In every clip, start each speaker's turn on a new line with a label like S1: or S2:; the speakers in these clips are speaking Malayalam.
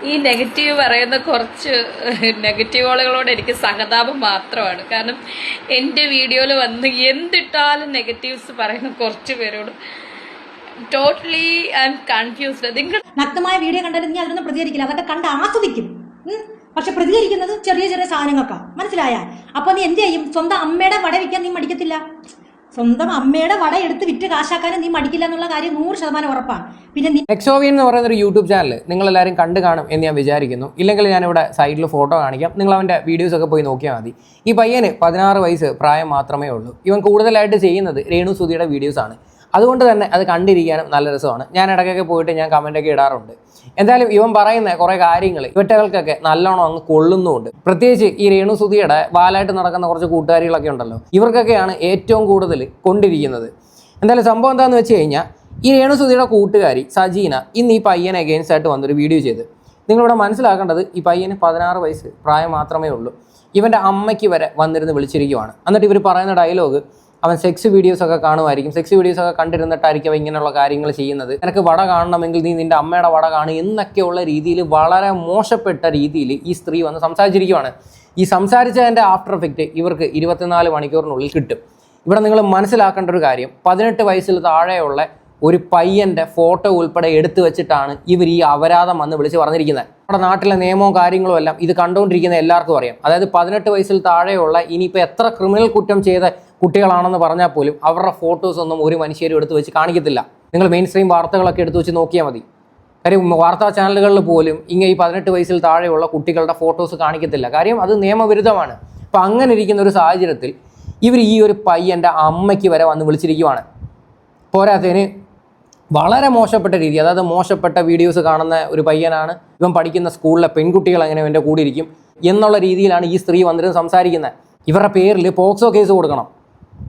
S1: ഈ നെഗറ്റീവ് പറയുന്ന കുറച്ച് നെഗറ്റീവ് ആളുകളോട് എനിക്ക് സഹതാപം മാത്രമാണ്. കാരണം എൻ്റെ വീഡിയോയിൽ വന്ന് എന്തിട്ടാലും നെഗറ്റീവ്സ് പറയുന്ന കുറച്ച് പേരോട് ടോട്ടലി ഐ എം കൺഫ്യൂസ്ഡ്. നിങ്ങൾ
S2: നഗ്നമായ വീഡിയോ കണ്ടാലും നീ അതിനൊന്നും പ്രതികരിക്കില്ല, അതൊക്കെ കണ്ട് ആസ്വദിക്കും. പക്ഷെ പ്രതികരിക്കുന്നത് ചെറിയ ചെറിയ സാധനങ്ങൾക്കാ, മനസ്സിലായ? അപ്പൊ നീ എന്ത് ചെയ്യും? സ്വന്തം അമ്മയുടെ വട വിൽക്കാൻ നീ മടിക്കത്തില്ല. സ്വന്തം അമ്മയുടെ വട എടുത്ത് വിറ്റ് കാശാക്കാനും നീ മടിക്കില്ല എന്നുള്ള കാര്യം 100% ഉറപ്പാണ്. പിന്നെ
S3: നെക്സോവിയൻ എന്ന് പറയുന്ന ഒരു യൂട്യൂബ് ചാനൽ നിങ്ങളെല്ലാവരും കണ്ടു കാണും എന്ന് ഞാൻ വിചാരിക്കുന്നു. ഇല്ലെങ്കിൽ ഞാനിവിടെ സൈഡിൽ ഫോട്ടോ കാണിക്കാം, നിങ്ങൾ അവൻ്റെ വീഡിയോസൊക്കെ പോയി നോക്കിയാൽ മതി. ഈ പയ്യന് 16 വയസ്സ് പ്രായം മാത്രമേ ഉള്ളൂ. ഇവൻ കൂടുതലായിട്ട് ചെയ്യുന്നത് രേണു സുധിയുടെ വീഡിയോസാണ്. അതുകൊണ്ട് തന്നെ അത് കണ്ടിരിക്കാനും നല്ല രസമാണ്. ഞാൻ ഇടയ്ക്കൊക്കെ പോയിട്ട് ഞാൻ കമൻറ്റൊക്കെ ഇടാറുണ്ട്. എന്തായാലും ഇവൻ പറയുന്ന കുറേ കാര്യങ്ങൾ ഇവറ്റകൾക്കൊക്കെ നല്ലോണം അങ്ങ് കൊള്ളുന്നുമുണ്ട്. പ്രത്യേകിച്ച് ഈ രേണു സുധിയുടെ വാലായിട്ട് നടക്കുന്ന കുറച്ച് കൂട്ടുകാരികളൊക്കെ ഉണ്ടല്ലോ, ഇവർക്കൊക്കെയാണ് ഏറ്റവും കൂടുതൽ കൊണ്ടിരിക്കുന്നത്. എന്തായാലും സംഭവം എന്താണെന്ന് വെച്ച് കഴിഞ്ഞാൽ, ഈ രേണു സുധിയുടെ കൂട്ടുകാരി സജീന ഇന്ന് ഈ പയ്യനെ അഗെയിൻസ്റ്റ് ആയിട്ട് വന്നൊരു വീഡിയോ ചെയ്ത്. നിങ്ങളിവിടെ മനസ്സിലാക്കേണ്ടത്, ഈ പയ്യന് 16 വയസ്സ് പ്രായം മാത്രമേ ഉള്ളൂ. ഇവൻ്റെ അമ്മയ്ക്ക് വരെ വന്നിരുന്ന് വിളിച്ചിരിക്കുവാണ്. എന്നിട്ട് ഇവർ പറയുന്ന ഡയലോഗ്, അവൻ സെക്സ് വീഡിയോസൊക്കെ കാണുമായിരിക്കും, സെക്സ് വീഡിയോസൊക്കെ കണ്ടിരുന്നിട്ടായിരിക്കും അവൻ ഇങ്ങനെയുള്ള കാര്യങ്ങൾ ചെയ്യുന്നത്. നിനക്ക് വട കാണണമെങ്കിൽ നീ നിൻ്റെ അമ്മയുടെ വട കാണും എന്നൊക്കെയുള്ള രീതിയിൽ വളരെ മോശപ്പെട്ട രീതിയിൽ ഈ സ്ത്രീ വന്ന് സംസാരിച്ചിരിക്കുവാണ്. ഈ സംസാരിച്ചതിൻ്റെ ആഫ്റ്റർ എഫക്റ്റ് ഇവർക്ക് 24 മണിക്കൂറിനുള്ളിൽ കിട്ടും. ഇവിടെ നിങ്ങൾ മനസ്സിലാക്കേണ്ട ഒരു കാര്യം, 18 വയസ്സിൽ താഴെയുള്ള ഒരു പയ്യൻ്റെ ഫോട്ടോ ഉൾപ്പെടെ എടുത്തു വെച്ചിട്ടാണ് ഇവർ ഈ അപരാധം വന്ന് വിളിച്ച് പറഞ്ഞിരിക്കുന്നത്. നമ്മുടെ നാട്ടിലെ നിയമവും കാര്യങ്ങളും എല്ലാം ഇത് കണ്ടുകൊണ്ടിരിക്കുന്ന എല്ലാവർക്കും അറിയാം. അതായത് 18 വയസ്സിൽ താഴെയുള്ള ഇനിയിപ്പോൾ എത്ര ക്രിമിനൽ കുറ്റം ചെയ്ത കുട്ടികളാണെന്ന് പറഞ്ഞാൽ പോലും അവരുടെ ഫോട്ടോസ് ഒന്നും ഒരു മനുഷ്യരും എടുത്തു വെച്ച് കാണിക്കത്തില്ല. നിങ്ങൾ മെയിൻ സ്ട്രീം വാർത്തകളൊക്കെ എടുത്തു വെച്ച് നോക്കിയാൽ മതി. കാര്യം വാർത്താ ചാനലുകളിൽ പോലും ഇങ്ങനെ ഈ 18 വയസ്സിൽ താഴെയുള്ള കുട്ടികളുടെ ഫോട്ടോസ് കാണിക്കത്തില്ല. കാര്യം അത് നിയമവിരുദ്ധമാണ്. അപ്പം അങ്ങനെ ഇരിക്കുന്ന ഒരു സാഹചര്യത്തിൽ ഇവർ ഈ ഒരു പയ്യൻ്റെ അമ്മയ്ക്ക് വരെ വന്ന് വിളിച്ചിരിക്കുവാണ്. പോരാത്തതിന് വളരെ മോശപ്പെട്ട രീതി, അതായത് മോശപ്പെട്ട വീഡിയോസ് കാണുന്ന ഒരു പയ്യനാണ്, ഇവൻ പഠിക്കുന്ന സ്കൂളിലെ പെൺകുട്ടികൾ അങ്ങനെ ഇവൻ്റെ കൂടെ ഇരിക്കും എന്നുള്ള രീതിയിലാണ് ഈ സ്ത്രീ വന്നിട്ട് സംസാരിക്കുന്നത്. ഇവരുടെ പേരിൽ പോക്സോ കേസ് കൊടുക്കണം,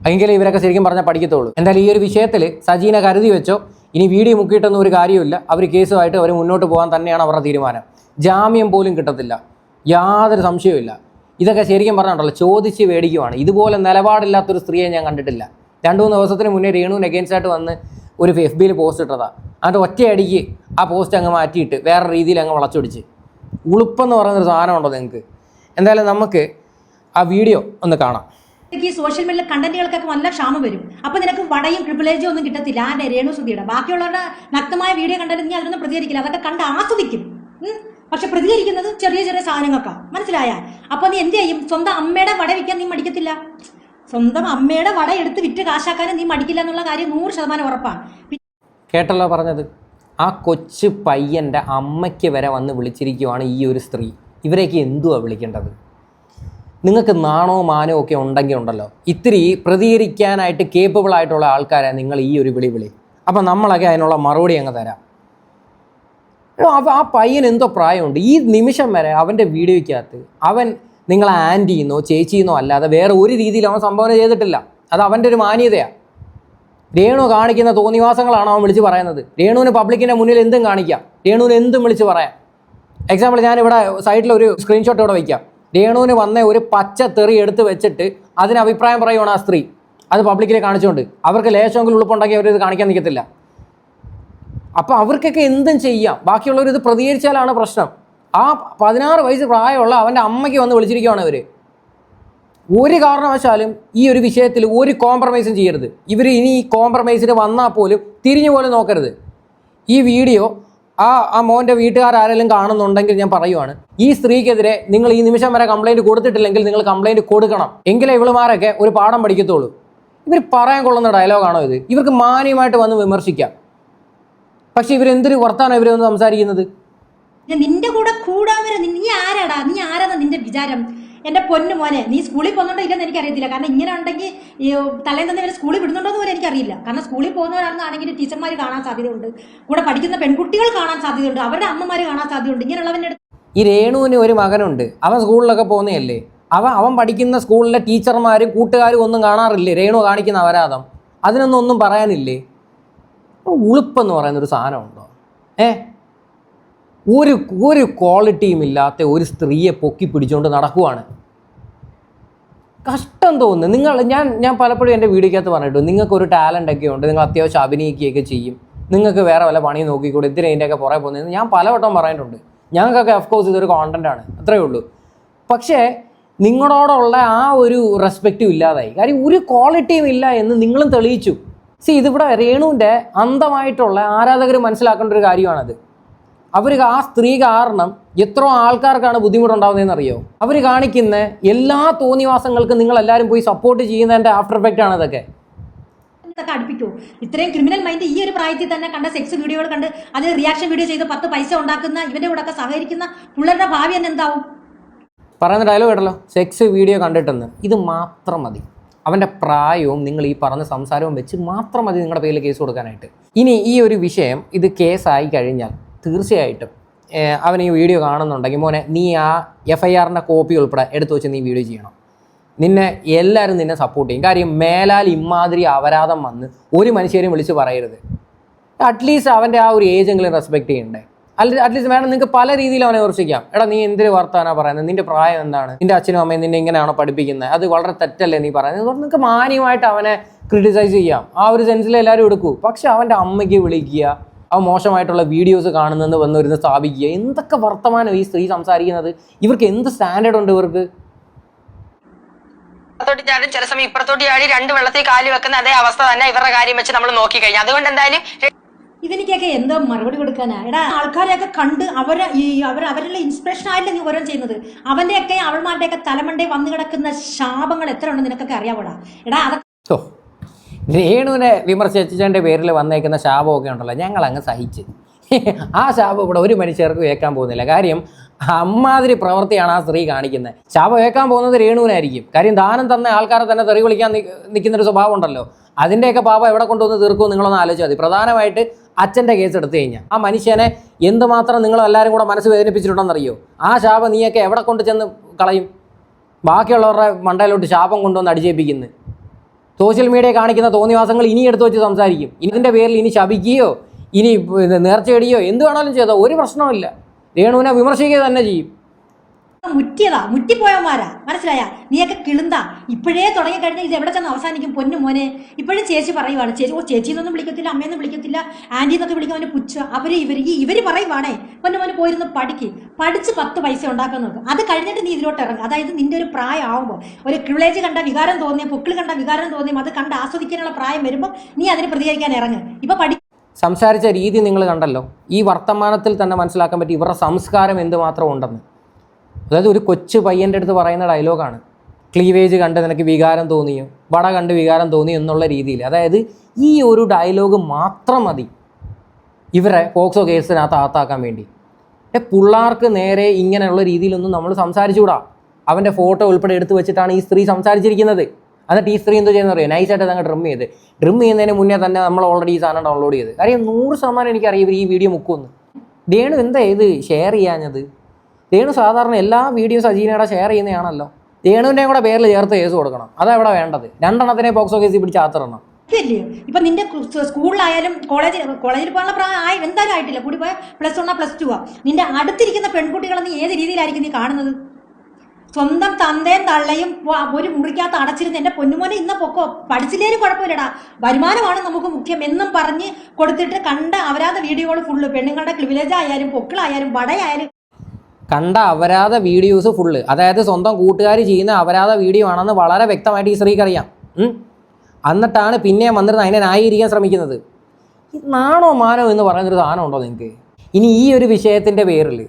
S3: എങ്കിലേ ഇവരൊക്കെ ശരിക്കും പറഞ്ഞാൽ പഠിക്കത്തുള്ളൂ. എന്തായാലും ഈ ഒരു വിഷയത്തിൽ സജീന കരുതി വെച്ചോ, ഇനി വീഡിയോ മുക്കിയിട്ടൊന്നും ഒരു കാര്യമില്ല. അവർ കേസുമായിട്ട് അവർ മുന്നോട്ട് പോകാൻ തന്നെയാണ് അവരുടെ തീരുമാനം. ജാമ്യം പോലും കിട്ടത്തില്ല, യാതൊരു സംശയവുമില്ല. ഇതൊക്കെ ശരിക്കും പറഞ്ഞിട്ടുണ്ടല്ലോ, ചോദിച്ച് മേടിക്കുവാണ്. ഇതുപോലെ നിലപാടില്ലാത്തൊരു സ്ത്രീയെ ഞാൻ കണ്ടിട്ടില്ല. 2-3 ദിവസത്തിന് മുന്നേ രേണുവിന് അഗെയിൻസ്റ്റായിട്ട് വന്ന് ഒരു FB പോസ്റ്റ് ഇട്ടതാണ്. എന്നിട്ട് ഒറ്റയടിക്ക് ആ പോസ്റ്റ് അങ്ങ് മാറ്റിയിട്ട് വേറെ രീതിയിൽ അങ്ങ് വളച്ചൊടിച്ച്. ഉളുപ്പെന്ന് പറയുന്നൊരു സാധനമുണ്ടോ നിങ്ങൾക്ക്? എന്തായാലും നമുക്ക് ആ വീഡിയോ ഒന്ന് കാണാം.
S2: ഈ സോഷ്യൽ മീഡിയ കണ്ടന്റുകൾക്കൊക്കെ നല്ല ക്ഷാമം വരും. അപ്പൊ നിനക്ക് വടയും പ്രിവിലേജും ഒന്നും കിട്ടത്തില്ല. ആരുടെ? രേണു സുധിയുടെ. ബാക്കിയുള്ളവരുടെ നഗ്നമായ വീഡിയോ കണ്ടാലും നീ അതിനൊന്നും പ്രതികരിക്കില്ല, അതൊക്കെ കണ്ട് ആസ്വദിക്കും. പക്ഷെ പ്രതികരിക്കുന്നത് ചെറിയ ചെറിയ സാധനങ്ങൾക്കാ, മനസ്സിലായ? അപ്പൊ നീ എന്ത് ചെയ്യും? സ്വന്തം അമ്മയുടെ വട വിൽക്കാൻ നീ മടിക്കത്തില്ല. സ്വന്തം അമ്മയുടെ വട എടുത്ത് വിറ്റ് കാശാക്കാനും നീ മടിക്കില്ല എന്നുള്ള കാര്യം 100% ഉറപ്പാണ്.
S3: കേട്ടല്ലോ പറഞ്ഞത്. ആ കൊച്ചു പയ്യൻ്റെ അമ്മയ്ക്ക് വരെ വന്ന് വിളിച്ചിരിക്കുവാണ് ഈ ഒരു സ്ത്രീ. ഇവരേക്ക് എന്തുവാ വിളിക്കേണ്ടത്? നിങ്ങൾക്ക് നാണോ മാനോ ഒക്കെ ഉണ്ടെങ്കിൽ ഉണ്ടല്ലോ, ഇത്തിരി പ്രതികരിക്കാനായിട്ട് കേപ്പബിൾ ആയിട്ടുള്ള ആൾക്കാരെ നിങ്ങൾ ഈ ഒരു വിളി. അപ്പം നമ്മളൊക്കെ അതിനുള്ള മറുപടി അങ്ങ് തരാം. ആ പയ്യൻ എന്തോ പ്രായമുണ്ട്. ഈ നിമിഷം വരെ അവൻ്റെ വീഡിയോയ്ക്കകത്ത് അവൻ നിങ്ങളെ ആൻറ്റിന്നോ ചേച്ചിന്നോ അല്ലാതെ വേറെ ഒരു രീതിയിൽ അവൻ സംഭാവന ചെയ്തിട്ടില്ല. അത് അവൻ്റെ ഒരു മാന്യതയാണ്. രേണു കാണിക്കുന്ന തോന്നിവാസങ്ങളാണ് അവൻ വിളിച്ച് പറയുന്നത്. രേണുവിന് പബ്ലിക്കിൻ്റെ മുന്നിൽ എന്തും കാണിക്കാം, രേണുവിന് എന്തും വിളിച്ച് പറയാം. എക്സാമ്പിൾ ഞാനിവിടെ സൈഡിലൊരു സ്ക്രീൻഷോട്ട് ഇവിടെ വയ്ക്കാം. രേണുവിന് വന്ന ഒരു പച്ച തെറി എടുത്ത് വെച്ചിട്ട് അതിന് അഭിപ്രായം പറയുവാണ് ആ സ്ത്രീ. അത് പബ്ലിക്കിൽ കാണിച്ചുകൊണ്ട് അവർക്ക് ലേശമെങ്കിലും ഉളുപ്പുണ്ടെങ്കിൽ അവരിത് കാണിക്കാൻ നിൽക്കത്തില്ല. അപ്പോൾ അവർക്കൊക്കെ എന്തും ചെയ്യാം. ബാക്കിയുള്ളവർ ഇത് പ്രതികരിച്ചാലാണ് പ്രശ്നം. ആ 16 വയസ്സ് പ്രായമുള്ള അവൻ്റെ അമ്മയ്ക്ക് വന്ന് വിളിച്ചിരിക്കുകയാണ് ഇവർ. ഒരു കാരണവശാലും ഈ ഒരു വിഷയത്തിൽ ഒരു കോംപ്രമൈസും ചെയ്യരുത്. ഇവർ ഇനി ഈ കോംപ്രമൈസിന് വന്നാൽ പോലും തിരിഞ്ഞു പോലും നോക്കരുത്. ഈ വീഡിയോ ആ മോൻ്റെ വീട്ടുകാരെങ്കിലും കാണുന്നുണ്ടെങ്കിൽ ഞാൻ പറയുവാണ്, ഈ സ്ത്രീക്കെതിരെ നിങ്ങൾ ഈ നിമിഷം വരെ കംപ്ലൈൻറ്റ് കൊടുത്തിട്ടില്ലെങ്കിൽ നിങ്ങൾ കംപ്ലൈൻറ്റ് കൊടുക്കണം. എങ്കിലേ ഇവളുമാരൊക്കെ ഒരു പാഠം പഠിക്കത്തുള്ളൂ. ഇവർ പറയാൻ കൊള്ളുന്ന ഡയലോഗാണോ ഇത്? ഇവർക്ക് മാന്യമായിട്ട് വന്ന് വിമർശിക്കാം. പക്ഷെ ഇവരെന്തൊരു വർത്താനം ഇവരൊന്ന് സംസാരിക്കുന്നത്?
S2: നിന്റെ കൂടെ കൂടാൻ വരെ നീ ആരാടാ? നീ ആരാന്നാ നിന്റെ വിചാരം? എന്റെ പൊന്നു മോനെ, നീ സ്കൂളിൽ പോകുന്നുണ്ടോ ഇല്ലെന്ന് എനിക്കറിയത്തില്ല. കാരണം ഇങ്ങനെ ഉണ്ടെങ്കിൽ തലേന്ന് തന്നെ ഇവരെ സ്കൂളിൽ വിടുന്നുണ്ടോന്ന് പോലും എനിക്കറിയില്ല. കാരണം സ്കൂളിൽ പോകുന്നവരാണെന്നാണെങ്കിൽ ടീച്ചർമാർ കാണാൻ സാധ്യതയുണ്ട്, കൂടെ പഠിക്കുന്ന പെൺകുട്ടികൾ കാണാൻ സാധ്യതയുണ്ട്, അവരുടെ അമ്മമാർ കാണാൻ സാധ്യതയുണ്ട്. ഇങ്ങനെയുള്ളവൻ്റെ അടുത്ത്
S3: ഈ രേണുവിന് ഒരു മകനുണ്ട്, അവൻ സ്കൂളിലൊക്കെ പോകുന്നതല്ലേ. അവൻ പഠിക്കുന്ന സ്കൂളിലെ ടീച്ചർമാരും കൂട്ടുകാരും ഒന്നും കാണാറില്ലേ രേണു കാണിക്കുന്ന അപരാധം? അതിനൊന്നും പറയാനില്ലേ? ഉളുപ്പെന്ന് പറയുന്നൊരു സാധനമുണ്ടോ? ഒരു ക്വാളിറ്റിയും ഇല്ലാത്ത ഒരു സ്ത്രീയെ പൊക്കി പിടിച്ചുകൊണ്ട് നടക്കുവാണ്. കഷ്ടം തോന്നുന്നു. ഞാൻ പലപ്പോഴും എൻ്റെ വീഡിയോക്കകത്ത് പറഞ്ഞിട്ടു, നിങ്ങൾക്കൊരു ടാലൻ്റ് ഒക്കെ ഉണ്ട്, നിങ്ങൾ അത്യാവശ്യം അഭിനയിക്കുകയൊക്കെ ചെയ്യും, നിങ്ങൾക്ക് വേറെ വല്ല പണി നോക്കിക്കൂടെ, എന്തിനാ ഇതിൻ്റെയൊക്കെ പുറകെ പോകുന്നത്? ഞാൻ പലവട്ടം പറഞ്ഞിട്ടുണ്ട്. ഞങ്ങൾക്കൊക്കെ ഓഫ്കോഴ്സ് ഇതൊരു കോണ്ടൻ്റാണ്, അത്രയേ ഉള്ളൂ. പക്ഷേ നിങ്ങളോടുള്ള ആ ഒരു റെസ്പെക്റ്റും ഇല്ലാതായി. കാര്യം ഒരു ക്വാളിറ്റിയും ഇല്ല എന്ന് നിങ്ങളും തെളിയിച്ചു. ഇതിവിടെ രേണുവിൻ്റെ അന്ധമായിട്ടുള്ള ആരാധകർ മനസ്സിലാക്കേണ്ട ഒരു കാര്യമാണത്. അവർ ആ സ്ത്രീ കാരണം എത്രയോ ആൾക്കാർക്കാണ് ബുദ്ധിമുട്ടുണ്ടാകുന്നതെന്ന് അറിയോ? അവർ കാണിക്കുന്ന എല്ലാ തോന്നിവാസങ്ങൾക്കും നിങ്ങളെല്ലാവരും പോയി സപ്പോർട്ട് ചെയ്യുന്നതിൻ്റെ ആഫ്റ്റർ എഫക്റ്റ് ആണ് ഇതൊക്കെ.
S2: അടുപ്പിക്കോ? ഇത്രയും ക്രിമിനൽ മൈൻഡ് ഈ ഒരു പ്രായത്തിൽ തന്നെ കണ്ട സെക്സ് വീഡിയോകൾ കണ്ട് അതിന് റിയാക്ഷൻ വീഡിയോ ചെയ്ത് 10 പൈസ ഉണ്ടാക്കുന്ന ഇവന്റെ കൂടെ ഒക്കെ സഹകരിക്കുന്ന പിള്ളേരുടെ ഭാവി തന്നെ എന്താവും?
S3: പറയുന്ന ഡയലോഗ് കേട്ടല്ലോ, സെക്സ് വീഡിയോ കണ്ടിട്ടെന്ന്. ഇത് മാത്രം മതി. അവൻ്റെ പ്രായവും നിങ്ങൾ ഈ പറഞ്ഞ സംസാരവും വെച്ച് മാത്രം മതി നിങ്ങളുടെ പേരിൽ കേസ് കൊടുക്കാനായിട്ട്. ഇനി ഈ ഒരു വിഷയം ഇത് കേസായി കഴിഞ്ഞാൽ തീർച്ചയായിട്ടും അവൻ ഈ വീഡിയോ കാണുന്നുണ്ടെങ്കിൽ മോനെ നീ ആ FIRൻ്റെ കോപ്പി ഉൾപ്പെടെ എടുത്തു വെച്ച് നീ വീഡിയോ ചെയ്യണം. നിന്നെ എല്ലാവരും നിന്നെ സപ്പോർട്ട് ചെയ്യും. കാര്യം മേലാൽ ഇമാതിരി അപരാധം വന്ന് ഒരു മനുഷ്യരെയും വിളിച്ച് പറയരുത്. അറ്റ്ലീസ്റ്റ് അവൻ്റെ ആ ഒരു ഏജെങ്കിലും റെസ്പെക്ട് ചെയ്യണ്ടേ? അറ്റ്ലീസ്റ്റ് വേണം നിങ്ങൾക്ക് പല രീതിയിൽ അവനെ വിമർശിക്കാം. എടാ നീ എന്തൊരു വർത്താനാണ് പറയുന്നത്, നിന്റെ പ്രായം എന്താണ്, നിന്റെ അച്ഛനും അമ്മയും നിന്നെ ഇങ്ങനെയാണോ പഠിപ്പിക്കുന്നത്, അത് വളരെ തെറ്റല്ലേ നീ പറയുന്നത്. നിങ്ങൾക്ക് മാന്യമായിട്ട് അവനെ ക്രിട്ടിസൈസ് ചെയ്യാം. ആ ഒരു സെൻസിൽ എല്ലാവരും എടുക്കൂ. പക്ഷെ അവൻ്റെ അമ്മയ്ക്ക് വിളിക്കുക, അവൻ മോശമായിട്ടുള്ള വീഡിയോസ് കാണുന്നെന്ന് വന്നിരുന്ന് സ്ഥാപിക്കുക. എന്തൊക്കെ വർത്തമാനം ഈ സ്ത്രീ സംസാരിക്കുന്നത്? ഇവർക്ക് എന്ത് സ്റ്റാൻഡേർഡ് ഉണ്ട് ഇവർക്ക്?
S4: ചാടും ചില സമയം ഇപ്പുറത്തോട്ട് ചാടി 2 വെള്ളത്തിൽ കാല് വെക്കുന്ന അതേ അവസ്ഥ തന്നെ ഇവരുടെ കാര്യം വെച്ച് നമ്മൾ നോക്കിക്കഴിഞ്ഞാൽ അതുകൊണ്ട് എന്തായാലും
S2: ഇതിനൊക്കെ എന്താ മറുപടി കൊടുക്കാനാ? എടാ ആൾക്കാരെയൊക്കെ കണ്ട് അവരുടെ ഇൻസ്പിറേഷൻ ആയില്ലേ നീ ഓരോ ചെയ്യുന്നത്? അവന്റെയൊക്കെ അവൾമാരുടെയൊക്കെ തലമണ്ടേ വന്നു കിടക്കുന്ന ശാപങ്ങൾ എത്ര ഉണ്ട് നിനക്കൊക്കെ അറിയാവോടാ? എടാ
S3: ഓ, രേണുവിനെ വിമർശിച്ചതിൻ്റെ പേരിൽ വന്നേക്കുന്ന ശാപമൊക്കെ ഉണ്ടല്ലോ, ഞങ്ങൾ അങ്ങ് സഹിച്ച്. ആ ശാപം ഇവിടെ ഒരു മനുഷ്യർക്ക് കേൾക്കാൻ പോകുന്നില്ല. കാര്യം അമ്മാതിരി പ്രവൃത്തിയാണ് ആ സ്ത്രീ കാണിക്കുന്നത്. ശാപം കേൾക്കാൻ പോകുന്നത് രേണുവിനായിരിക്കും. കാര്യം ദാനം തന്ന ആൾക്കാരെ തന്നെ തെറി വിളിക്കാൻ നിൽക്കുന്നൊരു സ്വഭാവം ഉണ്ടല്ലോ, അതിൻ്റെയൊക്കെ പാപം എവിടെ കൊണ്ടുവന്ന് തീർക്കുമോ നിങ്ങളൊന്ന് ആലോചിച്ചാൽ മതി. പ്രധാനമായിട്ട് അച്ഛൻ്റെ കേസ് എടുത്തു കഴിഞ്ഞാൽ ആ മനുഷ്യനെ എന്തുമാത്രം നിങ്ങളെല്ലാവരും കൂടെ മനസ്സ് വേദനിപ്പിച്ചിട്ടുണ്ടെന്നറിയോ? ആ ശാപം നീയൊക്കെ എവിടെ കൊണ്ട് ചെന്ന് കളയും? ബാക്കിയുള്ളവരുടെ മണ്ടയിലോട്ട് ശാപം കൊണ്ടുവന്ന് അടിച്ചേൽപ്പിക്കുന്നു. സോഷ്യൽ മീഡിയ കാണിക്കുന്ന തോന്നിവാസങ്ങൾ ഇനി എടുത്തു വെച്ച് സംസാരിക്കും. ഇതിൻ്റെ പേരിൽ ഇനി ശപിക്കുകയോ ഇനി നേർച്ചയിടുകയോ എന്ത് വേണമെങ്കിലും ചെയ്തോ ഒരു പ്രശ്നമില്ല. രേണുവിനെ വിമർശിക്കുക തന്നെ ചെയ്യും.
S2: മുറ്റിപ്പോയവന്മാരാ, മനസ്സിലായ? നീയൊക്കെ കിളുന്താ. ഇപ്പോഴേ തുടങ്ങിക്കഴിഞ്ഞാൽ ഇത് എവിടെ ചെന്ന് അവസാനിക്കും? പൊന്നു മോനെ, ഇപ്പോഴും ചേച്ചി പറയുവാണ്, ചേച്ചിന്നൊന്നും വിളിക്കത്തില്ല, അമ്മയൊന്നും വിളിക്കത്തില്ല, ആന്റി എന്നൊക്കെ വിളിക്കാൻ അവന് പുച്ഛ. ഇവര് പറയുവാണേ പൊന്നു മോനെ പോയിരുന്ന് പഠിച്ച് 10 പൈസ ഉണ്ടാക്കാൻ നോക്കും. അത് കഴിഞ്ഞിട്ട് നീ ഇതിലോട്ട് ഇറങ്ങും. അതായത് നിന്റെ ഒരു പ്രായം ആവുമ്പോൾ, ഒരു ക്രിവിലേജ് കണ്ട വികാരം തോന്നിയും പൊക്കിൾ കണ്ട വികാരം തോന്നിയും അത് കണ്ട് ആസ്വദിക്കാനുള്ള പ്രായം വരുമ്പോൾ നീ അതിന് പ്രതികരിക്കാൻ ഇറങ്ങും. ഇപ്പൊ
S3: സംസാരിച്ച രീതി നിങ്ങൾ കണ്ടല്ലോ. ഈ വർത്തമാനത്തിൽ തന്നെ മനസ്സിലാക്കാൻ പറ്റി ഇവരുടെ സംസ്കാരം എന്തുമാത്രം ഉണ്ടെന്ന്. അതായത് ഒരു കൊച്ചു പയ്യൻ്റെ അടുത്ത് പറയുന്ന ഡയലോഗാണ്, ക്ലീവേജ് കണ്ട് നിനക്ക് വികാരം തോന്നിയോ, വട കണ്ട് വികാരം തോന്നിയോ എന്നുള്ള രീതിയിൽ. അതായത് ഈ ഒരു ഡയലോഗ് മാത്രം മതി ഇവരെ പോക്സോ കേസിനകത്ത് അകത്താക്കാൻ വേണ്ടി. പിള്ളേർക്ക് നേരെ ഇങ്ങനെയുള്ള രീതിയിലൊന്നും നമ്മൾ സംസാരിച്ചുകൂടാ. അവൻ്റെ ഫോട്ടോ ഉൾപ്പെടെ എടുത്ത് വെച്ചിട്ടാണ് ഈ സ്ത്രീ സംസാരിച്ചിരിക്കുന്നത്. എന്നിട്ട് ഈ സ്ത്രീ എന്തോ ചെയ്യുന്നത് അറിയാം, നൈസായിട്ട് അതങ്ങ് ഡ്രം ചെയ്യുന്നതിന് മുന്നേ തന്നെ നമ്മൾ ഓൾറെഡി ഈ സാധനം ഡൗൺലോഡ് ചെയ്ത്. കാര്യം 100% എനിക്കറിയാം ഇവർ ഈ വീഡിയോ മുക്കുമെന്ന്. രേണു എന്താ ഇത് ഷെയർ ചെയ്യാഞ്ഞത്? രേണു സാധാരണ എല്ലാ വീഡിയോ സജീനയുടെ ഷെയർ ചെയ്യുന്നതാണല്ലോ. രേണുവിൻ്റെയും കൂടെ പേരിൽ ചേർത്ത് കേസ് കൊടുക്കണം. അതാ ഇവിടെ വേണ്ടത്. 2 എണ്ണത്തിനെ പോക്സോ കേസിൽ പിടിച്ച് ആത്തിരണം.
S2: ഇപ്പൊ നിന്റെ സ്കൂളിലായാലും കോളേജിൽ പോകാനുള്ള പ്രായം എന്തായാലും ആയിട്ടില്ല. കൂടി പോയാൽ +1 +2 നിന്റെ അടുത്തിരിക്കുന്ന പെൺകുട്ടികളെ നീ ഏത് രീതിയിലായിരിക്കും നീ കാണുന്നത്? സ്വന്തം തന്തയും തള്ളയും ഒരു മുറിക്കകത്ത് അടച്ചിരുന്ന് എന്റെ പൊന്നുമോനെ ഇന്ന് പൊക്കോ, പഠിച്ചില്ലേലും കുഴപ്പമില്ലടാ, വരുമാനമാണ് നമുക്ക് മുഖ്യം എന്നും പറഞ്ഞ് കൊടുത്തിട്ട് കണ്ട അപരാധ വീഡിയോകൾ ഫുള്ള് പെണ്ണുങ്ങളുടെ ക്ലിവിലേജ് ആയാലും പൊക്കിളായാലും വടയായാലും
S3: കണ്ട അപരാധ വീഡിയോസ് ഫുള്ള്. അതായത് സ്വന്തം കൂട്ടുകാർ ചെയ്യുന്ന അപരാധ വീഡിയോ ആണെന്ന് വളരെ വ്യക്തമായിട്ട് ഈ സ്ത്രീക്കറിയാം. എന്നിട്ടാണ് പിന്നെ വന്നിരുന്ന് അതിനെ ന്യായീകരിക്കാൻ ശ്രമിക്കുന്നത്. നാണോ മാനോ എന്ന് പറയുന്നൊരു സാധനം ഉണ്ടോ നിങ്ങൾക്ക്? ഇനി ഈ ഒരു വിഷയത്തിൻ്റെ പേരിൽ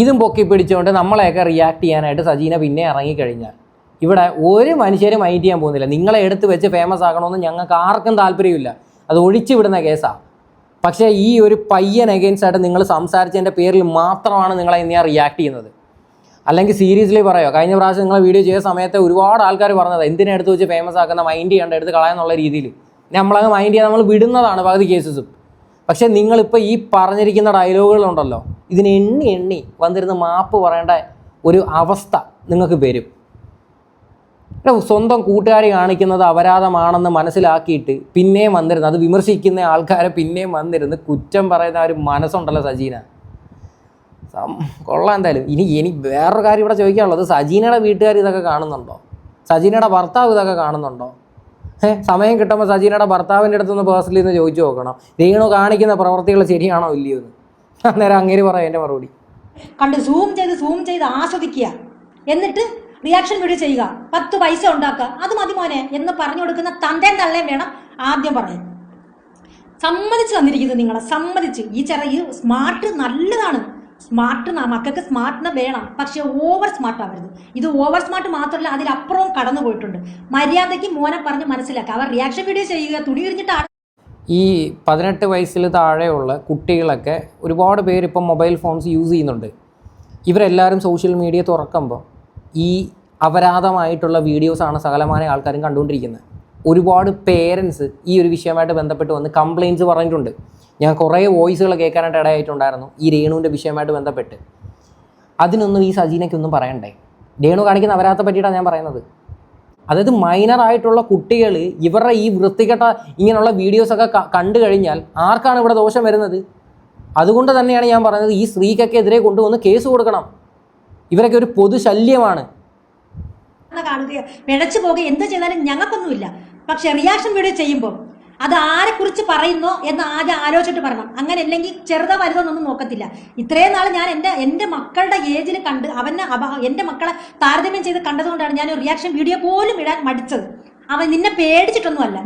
S3: ഇതും പൊക്കി പിടിച്ചുകൊണ്ട് നമ്മളെയൊക്കെ റിയാക്ട് ചെയ്യാനായിട്ട് സജീന പിന്നെ ഇറങ്ങിക്കഴിഞ്ഞാൽ ഇവിടെ ഒരു മനുഷ്യരും മൈൻഡ് ചെയ്യാൻ പോകുന്നില്ല. നിങ്ങളെ എടുത്ത് വെച്ച് ഫേമസ് ആക്കണമെന്ന് ഞങ്ങൾക്ക് ആർക്കും താല്പര്യമില്ല. അത് ഒഴിച്ചു വിടുന്ന കേസാണ്. പക്ഷേ ഈ ഒരു പയ്യൻ അഗെയിൻസ്റ്റ് ആയിട്ട് നിങ്ങൾ സംസാരിച്ചതിൻ്റെ പേരിൽ മാത്രമാണ് നിങ്ങളെ ഇന്ന് ഞാൻ റിയാക്ട് ചെയ്യുന്നത്. അല്ലെങ്കിൽ സീരിയസ്ലി പറയോ, കഴിഞ്ഞ പ്രാവശ്യം നിങ്ങൾ വീഡിയോ ചെയ്ത സമയത്ത് ഒരുപാട് ആൾക്കാർ പറഞ്ഞത് എന്തിനെ എടുത്ത് വെച്ച് ഫേമസ് ആക്കുന്ന, മൈൻഡ് ചെയ്യേണ്ട, എടുത്ത് കളയാന്നുള്ള രീതിയിൽ. നമ്മളങ്ങ് മൈൻഡ് ചെയ്യാൻ നമ്മൾ വിടുന്നതാണ് പകുതി കേസസും. പക്ഷേ നിങ്ങളിപ്പോൾ ഈ പറഞ്ഞിരിക്കുന്ന ഡയലോഗുകളുണ്ടല്ലോ, ഇതിന് എണ്ണി വന്നിരുന്ന് മാപ്പ് പറയേണ്ട ഒരു അവസ്ഥ നിങ്ങൾക്ക് വരും. സ്വന്തം കൂട്ടുകാരെ കാണിക്കുന്നത് അപരാധമാണെന്ന് മനസ്സിലാക്കിയിട്ട് പിന്നെയും വന്നിരുന്നു അത് വിമർശിക്കുന്ന ആൾക്കാരെ പിന്നെയും വന്നിരുന്ന് കുറ്റം പറയുന്ന ഒരു മനസ്സുണ്ടല്ലോ സജീന. കൊള്ളാം എന്തായാലും. ഇനി വേറൊരു കാര്യം ഇവിടെ ചോദിക്കാനുള്ളത്, സജീനയുടെ വീട്ടുകാർ ഇതൊക്കെ കാണുന്നുണ്ടോ? സജീനയുടെ ഭർത്താവ് ഇതൊക്കെ കാണുന്നുണ്ടോ? സമയം കിട്ടുമ്പോൾ സജീനയുടെ ഭർത്താവിൻ്റെ അടുത്തുനിന്ന് പേഴ്സണലി നിന്ന് ചോദിച്ചു നോക്കണം, രേണു കാണിക്കുന്ന പ്രവർത്തികൾ ശരിയാണോ ഇല്ലയോ എന്ന്. അന്നേരം അങ്ങേര് പറയാം എൻ്റെ മറുപടി.
S2: കണ്ട് സൂം ചെയ്ത് ആസ്വദിക്കുക, എന്നിട്ട് റിയാക്ഷൻ വീഡിയോ ചെയ്യുക, 10 പൈസ ഉണ്ടാക്കുക, അത് മതി മോനെ എന്ന് പറഞ്ഞു കൊടുക്കുന്ന തന്തേം തള്ളേം വേണം ആദ്യം പറയാൻ. സമ്മതിച്ച് തന്നിരിക്കുന്നത് നിങ്ങളെ, സമ്മതിച്ച്. ഈ സ്മാർട്ട് നല്ലതാണ്, മക്കൾക്ക് സ്മാർട്ടിനെ വേണം, പക്ഷെ ഓവർ സ്മാർട്ട് ആവരുത്. ഇത് ഓവർ സ്മാർട്ട് മാത്രമല്ല, അതിലപ്പുറവും കടന്നു പോയിട്ടുണ്ട്. മര്യാദയ്ക്ക് മോനെ പറഞ്ഞ് മനസ്സിലാക്കുക. അവർ റിയാക്ഷൻ വീഡിയോ ചെയ്യുക, തുണി വിരിഞ്ഞിട്ട്
S3: ഈ 18 വയസ്സിൽ താഴെയുള്ള കുട്ടികളൊക്കെ ഒരുപാട് പേര് ഇപ്പം മൊബൈൽ ഫോൺസ് യൂസ് ചെയ്യുന്നുണ്ട്. ഇവരെല്ലാവരും സോഷ്യൽ മീഡിയ തുറക്കുമ്പോൾ ഈ അപരാധമായിട്ടുള്ള വീഡിയോസാണ് സകലമായ ആൾക്കാരും കണ്ടുകൊണ്ടിരിക്കുന്നത്. ഒരുപാട് പേരൻസ് ഈ ഒരു വിഷയമായിട്ട് ബന്ധപ്പെട്ട് വന്ന് കംപ്ലയിൻറ്റ്സ് പറഞ്ഞിട്ടുണ്ട്. ഞാൻ കുറേ വോയിസുകൾ കേൾക്കാനായിട്ട് ഇടയായിട്ടുണ്ടായിരുന്നു ഈ രേണുവിൻ്റെ വിഷയമായിട്ട് ബന്ധപ്പെട്ട്. അതിനൊന്നും ഈ സജീനയ്ക്കൊന്നും പറയണ്ടേ? രേണു കാണിക്കുന്ന അപരാധത്തെ പറ്റിയിട്ടാണ് ഞാൻ പറയുന്നത്. അതായത് മൈനറായിട്ടുള്ള കുട്ടികൾ ഇവരുടെ ഈ വൃത്തികെട്ട ഇങ്ങനെയുള്ള വീഡിയോസൊക്കെ കണ്ടു കഴിഞ്ഞാൽ ആർക്കാണ് ഇവിടെ ദോഷം വരുന്നത്? അതുകൊണ്ട് തന്നെയാണ് ഞാൻ പറയുന്നത്, ഈ സ്ത്രീക്കൊക്കെ എതിരെ കൊണ്ടുവന്ന് കേസ് കൊടുക്കണം. ഇവരൊക്കെ ഒരു പൊതുശല്യമാണ്.
S2: കാണുക, പിഴച്ചു പോകുക, എന്ത് ചെയ്താലും ഞങ്ങൾക്കൊന്നുമില്ല. പക്ഷെ റിയാക്ഷൻ വീഡിയോ ചെയ്യുമ്പോൾ അത് ആരെക്കുറിച്ച് പറയുന്നോ എന്ന് ആദ്യം ആലോചിച്ചിട്ട് പറയണം. അങ്ങനെ അല്ലെങ്കിൽ ചെറുതോ വലുതൊന്നും നോക്കത്തില്ല. ഇത്രയും നാൾ ഞാൻ എൻ്റെ മക്കളുടെ ഏജിൽ കണ്ട് എൻ്റെ മക്കളെ താരതമ്യം ചെയ്ത് കണ്ടതുകൊണ്ടാണ് ഞാൻ റിയാക്ഷൻ വീഡിയോ പോലും ഇടാൻ മടിച്ചത്. അവൻ നിന്നെ പേടിച്ചിട്ടൊന്നുമല്ല.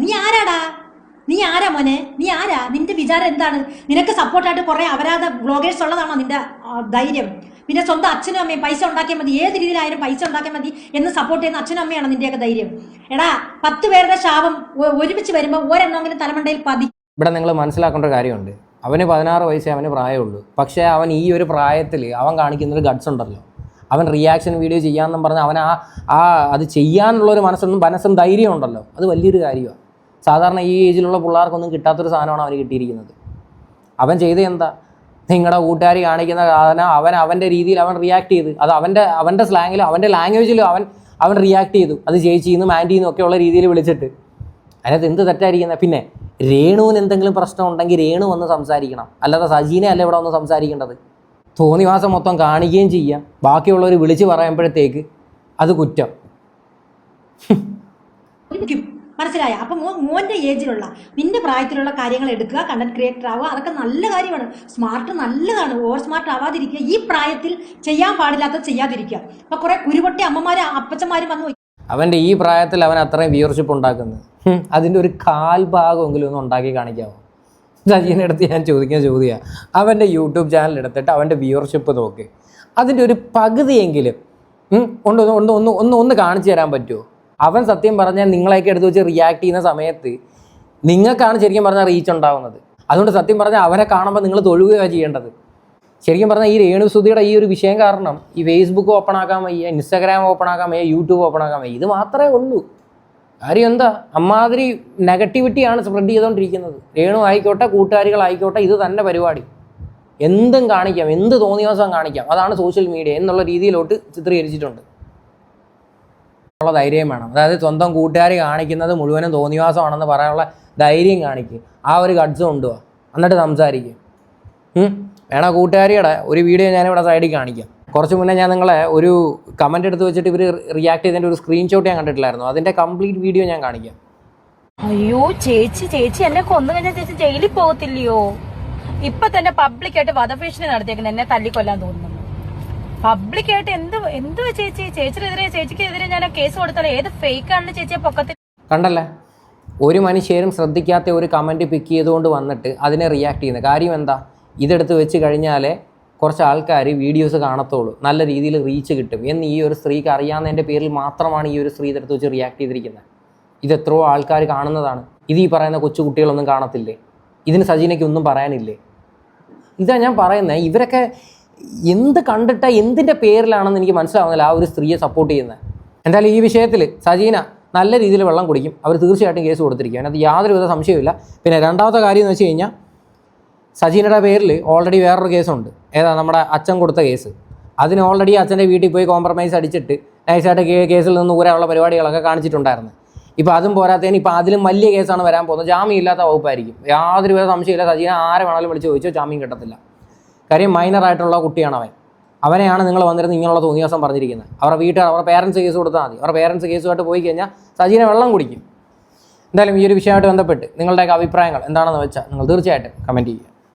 S2: നീ ആരാ മോനെ? നീ ആരാ? നിന്റെ വിചാരം എന്താണ്? നിനക്ക് സപ്പോർട്ടായിട്ട് കുറെ അപരാധ വ്ളോഗേഴ്സ് ഉള്ളതാണോ നിന്റെ ധൈര്യം? പിന്നെ സ്വന്തം അച്ഛനും അമ്മയും പൈസ ഉണ്ടാക്കിയാൽ മതി, ഏത് രീതിയിലായാലും പൈസ ഉണ്ടാക്കിയാൽ മതി എന്ന് സപ്പോർട്ട് ചെയ്യുന്ന അച്ഛനും അമ്മയാണ് നിന്റെയൊക്കെ ധൈര്യം. എടാ, 10 പേരുടെ ശാപം ഒരുമിച്ച് വരുമ്പോൾ ഒരെണ്ണമെങ്കിലും തലമണ്ടയിൽ പതി.
S3: ഇവിടെ നിങ്ങൾ മനസ്സിലാക്കേണ്ട ഒരു കാര്യമുണ്ട്. അവന് 16 വയസ്സേ അവന് പ്രായമുള്ളൂ. പക്ഷേ അവൻ ഈ ഒരു പ്രായത്തിൽ അവൻ കാണിക്കുന്നൊരു ഗട്ട്സ് ഉണ്ടല്ലോ. അവൻ റിയാക്ഷൻ വീഡിയോ ചെയ്യാമെന്നും പറഞ്ഞ് അവൻ അത് ചെയ്യാനുള്ളൊരു മനസ്സും ധൈര്യം ഉണ്ടല്ലോ, അത് വലിയൊരു കാര്യമാണ്. സാധാരണ ഈ ഏജിലുള്ള പിള്ളേർക്കൊന്നും കിട്ടാത്തൊരു സാധനമാണ് അവന് കിട്ടിയിരിക്കുന്നത്. അവൻ ചെയ്ത് എന്താ? നിങ്ങളുടെ കൂട്ടുകാരി കാണിക്കുന്ന സാധനം അവൻ്റെ രീതിയിൽ അവൻ റിയാക്ട് ചെയ്ത്, അത് അവൻ്റെ സ്ലാങ്ങിലും അവൻ്റെ ലാംഗ്വേജിലും അവൻ റിയാക്ട് ചെയ്തു. അത് ചേച്ചിന്നും ആൻറ്റിന്നും ഒക്കെയുള്ള രീതിയിൽ വിളിച്ചിട്ട് അതിനകത്ത് എന്ത് തെറ്റായിരിക്കുന്നത്? പിന്നെ രേണുവിന് എന്തെങ്കിലും പ്രശ്നം ഉണ്ടെങ്കിൽ രേണു വന്ന് സംസാരിക്കണം, അല്ലാതെ സജീനെ അല്ല ഇവിടെ വന്ന് സംസാരിക്കേണ്ടത്. തോന്നിവാസം മൊത്തം കാണിക്കുകയും ചെയ്യാം, ബാക്കിയുള്ളവർ വിളിച്ച് പറയുമ്പോഴത്തേക്ക് അത് കുറ്റം.
S2: മനസ്സിലായ? അപ്പം മോൻ്റെ ഏജിലുള്ള നിന്റെ പ്രായത്തിലുള്ള കാര്യങ്ങൾ എടുക്കുക, കണ്ടന്റ് ക്രിയേറ്റർ ആവുക, അതൊക്കെ നല്ല കാര്യമാണ്. സ്മാർട്ട് നല്ലതാണ്, ഓവർ സ്മാർട്ട് ആവാതിരിക്കുക. ഈ പ്രായത്തിൽ ചെയ്യാൻ പാടില്ലാത്തത് ചെയ്യാതിരിക്കുക. അപ്പൊ കുറെ കുരുപൊട്ടി അമ്മമാരും അപ്പച്ചന്മാരും വന്നു.
S3: അവൻ്റെ ഈ പ്രായത്തിൽ അവൻ അത്രയും വ്യൂവർഷിപ്പ് ഉണ്ടാക്കുന്നത്, അതിൻ്റെ ഒരു 1/4 ഭാഗമെങ്കിലും ഒന്ന് ഉണ്ടാക്കി കാണിക്കാമോ? സജീനെ അടുത്ത് ഞാൻ ചോദിക്കുന്ന ചോദ്യമാണ്. അവൻ്റെ യൂട്യൂബ് ചാനൽ എടുത്തിട്ട് അവൻ്റെ വ്യൂവർഷിപ്പ് നോക്കി, അതിൻ്റെ ഒരു പകുതിയെങ്കിലും ഒന്ന് കാണിച്ചു തരാൻ പറ്റുമോ? അവൻ സത്യം പറഞ്ഞാൽ നിങ്ങളെയൊക്കെ എടുത്ത് വെച്ച് റിയാക്ട് ചെയ്യുന്ന സമയത്ത് നിങ്ങൾക്കാണ് ശരിക്കും പറഞ്ഞാൽ റീച്ച് ഉണ്ടാവുന്നത്. അതുകൊണ്ട് സത്യം പറഞ്ഞാൽ അവരെ കാണുമ്പോൾ നിങ്ങൾ തൊഴുകയാണ് ചെയ്യേണ്ടത്. ശരിക്കും പറഞ്ഞാൽ ഈ രേണുസുധിയുടെ ഈ ഒരു വിഷയം കാരണം ഈ ഫേസ്ബുക്ക് ഓപ്പൺ ആക്കാൻ വയ്യ, ഇൻസ്റ്റാഗ്രാം ഓപ്പൺ ആക്കാൻ വയ്യ, യൂട്യൂബ് ഓപ്പൺ ആക്കാൻ വയ്യ. ഇത് മാത്രമേ ഉള്ളൂ കാര്യം. എന്താ അമ്മാതിരി നെഗറ്റിവിറ്റിയാണ് സ്പ്രെഡ് ചെയ്തുകൊണ്ടിരിക്കുന്നത്. രേണു ആയിക്കോട്ടെ, കൂട്ടുകാരികളായിക്കോട്ടെ, ഇത് തന്നെ പരിപാടി. എന്തും കാണിക്കാം, എന്ത് തോന്നിയാസം കാണിക്കാം, അതാണ് സോഷ്യൽ മീഡിയ എന്നുള്ള രീതിയിലോട്ട് ചിത്രീകരിച്ചിട്ടുണ്ട്. ഉള്ള ധൈര്യം വേണം. അതായത് സ്വന്തം കൂട്ടുകാരി കാണിക്കുന്നത് മുഴുവനും തോന്നിവാസമാണെന്ന് പറയാനുള്ള ധൈര്യം കാണിക്കുക. ആ ഒരു ഗഡ്സ് കൊണ്ടുപോവാ, എന്നിട്ട് സംസാരിക്കുക. വേണം കൂട്ടുകാരിയുടെ ഒരു വീഡിയോ ഞാനിവിടെ സൈഡിൽ കാണിക്കാം. കുറച്ച് മുന്നേ ഞാൻ നിങ്ങളെ ഒരു കമൻറ്റ് എടുത്ത് വെച്ചിട്ട് ഇവർ റിയാക്ട് ചെയ്തതിൻ്റെ ഒരു സ്ക്രീൻഷോട്ട് ഞാൻ കണ്ടിട്ടില്ലായിരുന്നു. അതിൻ്റെ കംപ്ലീറ്റ് വീഡിയോ ഞാൻ കാണിക്കാം.
S5: അയ്യോ ചേച്ചി എന്നെ കൊന്നു കഴിഞ്ഞാൽ ചേച്ചി ജയിലിൽ പോകത്തില്ലയോ? ഇപ്പൊ തന്നെ പബ്ലിക്കായിട്ട് വധഭീഷണി നടത്തിയേക്കുന്നത്, എന്നെ തല്ലിക്കൊല്ലാൻ തോന്നുന്നു. പബ്ലിക്കായിട്ട് എന്ത് ചേച്ചിക്കെതിരെ ഞാൻ കേസ് കൊടുത്താൽ ഏത് ഫേക്കാണെന്ന് ചേച്ചിയെ പൊക്കത്തിൽ
S3: കണ്ടല്ലേ? ഒരു മനുഷ്യരും ശ്രദ്ധിക്കാത്ത ഒരു കമൻറ്റ് പിക്ക് ചെയ്തുകൊണ്ട് വന്നിട്ട് അതിനെ റിയാക്ട് ചെയ്യുന്നത്. കാര്യം എന്താ? ഇതെടുത്ത് വെച്ച് കഴിഞ്ഞാലേ കുറച്ച് ആൾക്കാർ വീഡിയോസ് കാണത്തുള്ളൂ, നല്ല രീതിയിൽ റീച്ച് കിട്ടും എന്ന് ഈ ഒരു സ്ത്രീക്ക് അറിയാവുന്നതിൻ്റെ പേരിൽ മാത്രമാണ് ഈ ഒരു സ്ത്രീ ഇതെടുത്ത് വെച്ച് റിയാക്ട് ചെയ്തിരിക്കുന്നത്. ഇത് എത്രയോ ആൾക്കാർ കാണുന്നതാണ്. ഇത് ഈ പറയുന്ന കൊച്ചു കുട്ടികളൊന്നും കാണത്തില്ലേ? ഇതിന് സജീനയ്ക്ക് ഒന്നും പറയാനില്ലേ? ഇതാ ഞാൻ പറയുന്നത്. ഇവരൊക്കെ എന്ത് കണ്ടിട്ടാ, എന്തിൻ്റെ പേരിലാണെന്ന് എനിക്ക് മനസ്സിലാവുന്നില്ല ആ ഒരു സ്ത്രീയെ സപ്പോർട്ട് ചെയ്യുന്നത്. എന്തായാലും ഈ വിഷയത്തിൽ സജീന നല്ല രീതിയിൽ വെള്ളം കുടിക്കും. അവർ തീർച്ചയായിട്ടും കേസ് കൊടുത്തിരിക്കും, അതിനകത്ത് യാതൊരുവിധ സംശയമില്ല. പിന്നെ രണ്ടാമത്തെ കാര്യം എന്ന് വെച്ച് കഴിഞ്ഞാൽ സജീനയുടെ പേരിൽ ഓൾറെഡി വേറൊരു കേസുണ്ട്. ഏതാ? നമ്മുടെ അച്ഛൻ കൊടുത്ത കേസ്. അതിന് ഓൾറെഡി അച്ഛൻ്റെ വീട്ടിൽ പോയി കോംപ്രമൈസ് അടിച്ചിട്ട് നൈസായിട്ട് കേസിൽ നിന്ന് ഊരാനുള്ള പരിപാടികളൊക്കെ കാണിച്ചിട്ടുണ്ടായിരുന്നു. ഇപ്പോൾ അതും പോരാത്തതിന് ഇപ്പോൾ അതിലും വലിയ കേസാണ് വരാൻ പോകുന്നത്. ജാമ്യം ഇല്ലാത്ത വകുപ്പായിരിക്കും. യാതൊരുവിധ സംശയമില്ല. സജീന ആരെ വേണമെങ്കിലും വിളിച്ച് ചോദിച്ചോ, ജാമ്യം കിട്ടത്തില്ല. കാര്യം മൈനറായിട്ടുള്ള കുട്ടിയാണ് അവനെയാണ് നിങ്ങൾ വന്നിരുന്ന് ഇങ്ങനെയുള്ള തോന്നിയാസം പറഞ്ഞിരിക്കുന്നത്. അവരുടെ വീട്ടുകാർ, അവരുടെ പേരൻസ് കേസ് കൊടുത്താൽ മതി. അവരുടെ പേരൻസ് കേസുമായിട്ട് പോയി കഴിഞ്ഞാൽ സജീന വെള്ളം കുടിക്കും. എന്തായാലും ഈ ഒരു വിഷയമായിട്ട് ബന്ധപ്പെട്ട് നിങ്ങളുടെയൊക്കെ അഭിപ്രായങ്ങൾ എന്താണെന്ന് വെച്ചാൽ നിങ്ങൾ തീർച്ചയായിട്ടും കമൻറ്റ് ചെയ്യുക.